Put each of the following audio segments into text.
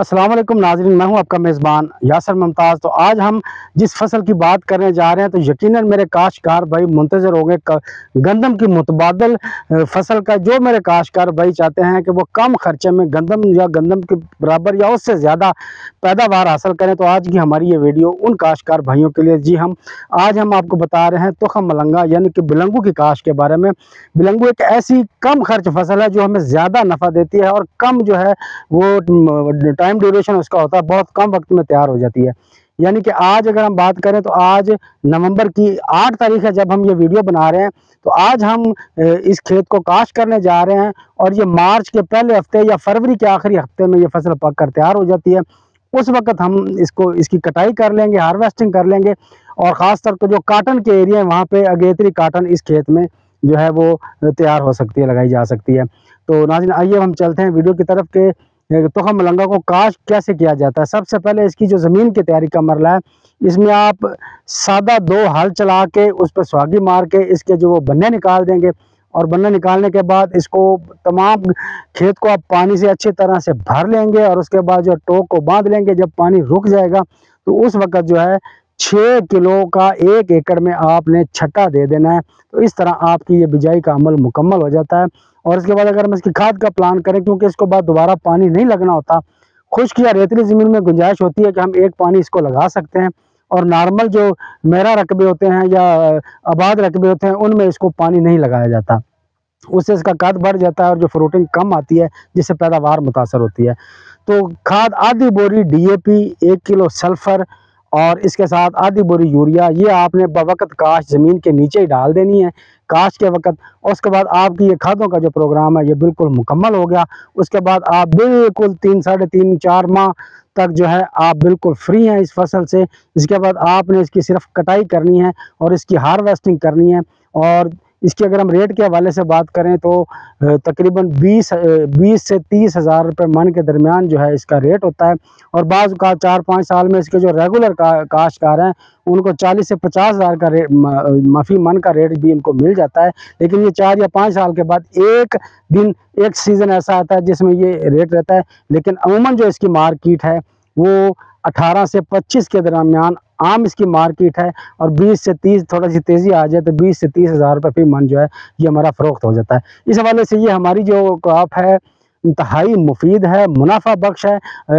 अस्सलाम वालेकुम नाज़रीन, मैं हूं आपका मेज़बान यासर मुमताज़। तो आज हम जिस फसल की बात करने जा रहे हैं तो यकीनन मेरे काश्तकार भाई मुंतज़र होंगे गंदम की मुतबादल फसल का। जो मेरे काश्तकार भाई चाहते हैं कि वो कम खर्चे में गंदम या गंदम के बराबर या उससे ज़्यादा पैदावार हासिल करें, तो आज की हमारी ये वीडियो उन काश्तकार भाइयों के लिए। जी आज हम आपको बता रहे हैं तुखम मलंगा यानी कि बिलंगू की काश्त के बारे में। बिलंगू एक ऐसी कम खर्च फसल है जो हमें ज़्यादा नफ़ा देती है और कम जो है वो टाइम ड्यूरेशन उसका होता है, बहुत कम वक्त में तैयार हो जाती है। यानी कि आज अगर हम बात करें तो आज नवंबर की 8 तारीख है जब हम ये वीडियो बना रहे हैं। तो आज हम इस खेत को काश्त करने जा रहे हैं और ये मार्च के पहले हफ्ते या फरवरी के आखिरी हफ्ते में ये फसल पक कर तैयार हो जाती है। उस वक्त हम इसकी कटाई कर लेंगे, हार्वेस्टिंग कर लेंगे। और ख़ास तौर पर जो काटन के एरिया है वहाँ पे अगेतरी काटन इस खेत में जो है वो तैयार हो सकती है, लगाई जा सकती है। तो नाज़रीन आइए हम चलते हैं वीडियो की तरफ के तुखम मलंगा को काश्त कैसे किया जाता है। सबसे पहले इसकी जो ज़मीन की तैयारी का मरला है, इसमें आप सादा 2 हल चला के उस पर सुहागी मार के इसके जो वो बन्ने निकाल देंगे। और बन्ने निकालने के बाद इसको तमाम खेत को आप पानी से अच्छी तरह से भर लेंगे और उसके बाद जो टोक को बांध लेंगे। जब पानी रुक जाएगा तो उस वक्त जो है 6 किलो का 1 एकड़ में आपने छट्टा दे देना है। तो इस तरह आपकी ये बिजाई का अमल मुकम्मल हो जाता है। और इसके बाद अगर हम इसकी खाद का प्लान करें, क्योंकि इसको बाद दोबारा पानी नहीं लगना होता, खुश्क या रेतीली ज़मीन में गुंजाइश होती है कि हम एक पानी इसको लगा सकते हैं। और नॉर्मल जो मेरा रकबे होते हैं या आबाद रकबे होते हैं उनमें इसको पानी नहीं लगाया जाता, उससे इसका कद बढ़ जाता है और जो फ्रूटिंग कम आती है जिससे पैदावार मुतासर होती है। तो खाद आधी बोरी DAP, 1 किलो सल्फ़र और इसके साथ आधी बोरी यूरिया, ये आपने बवक्त काश्त ज़मीन के नीचे ही डाल देनी है काश्त के वक्त। और उसके बाद आपकी ये खादों का जो प्रोग्राम है ये बिल्कुल मुकम्मल हो गया। उसके बाद आप बिल्कुल 3, साढ़े 3, 4 माह तक जो है आप बिल्कुल फ्री हैं इस फसल से। इसके बाद आपने इसकी सिर्फ कटाई करनी है और इसकी हार्वेस्टिंग करनी है। और इसके अगर हम रेट के हवाले से बात करें तो तकरीबन 20 से 30 हज़ार रुपये मन के दरमियान जो है इसका रेट होता है। और बाज़ का 4-5 साल में इसके जो रेगुलर काश्तकार हैं उनको 40 से 50 हज़ार का रेट माफ़ी मन का रेट भी इनको मिल जाता है। लेकिन ये 4 या 5 साल के बाद एक दिन एक सीज़न ऐसा आता है जिसमें ये रेट रहता है। लेकिन अमूमन जो इसकी मार्केट है वो 18 से 25 के दरमियान आम इसकी मार्केट है। और 20 से 30 थोड़ा सी तेज़ी आ जाए तो 20 से 30 हज़ार रुपये फी मन जो है ये हमारा फ़रोख्त हो जाता है। इस हवाले से ये हमारी जो क्रॉप है इंतहाई मुफीद है, मुनाफा बख्श है।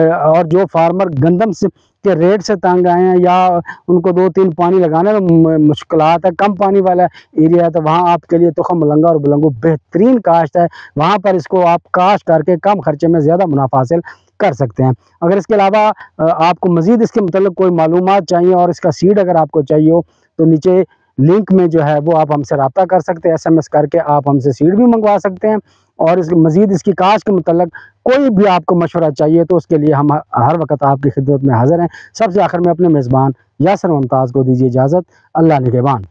और जो फार्मर गंदम से के रेट से तंग आए हैं या उनको 2-3 पानी लगाने में मुश्किलात है, कम पानी वाला एरिया है, तो वहाँ आपके लिए तुखम मलंगा और बिलंगू बेहतरीन काश्त है। वहाँ पर इसको आप काश्त करके कम खर्चे में ज़्यादा मुनाफा हासिल कर सकते हैं। अगर इसके अलावा आपको मज़ीद इसके मतलब कोई मालूमात चाहिए और इसका सीड अगर आपको चाहिए हो तो नीचे लिंक में जो है वो आप हमसे रब्ता कर सकते हैं। SMS करके आप हमसे सीड भी मंगवा सकते हैं। और इसके मज़ीद इसकी काश्त के मतलब कोई भी आपको मशवरा चाहिए तो उसके लिए हम हर वक्त आपकी खिदमत में हाज़िर हैं। सबसे आखिर में अपने मेज़बान यासर मुमताज़ को दीजिए इजाज़त। अल्लाह निगहबान।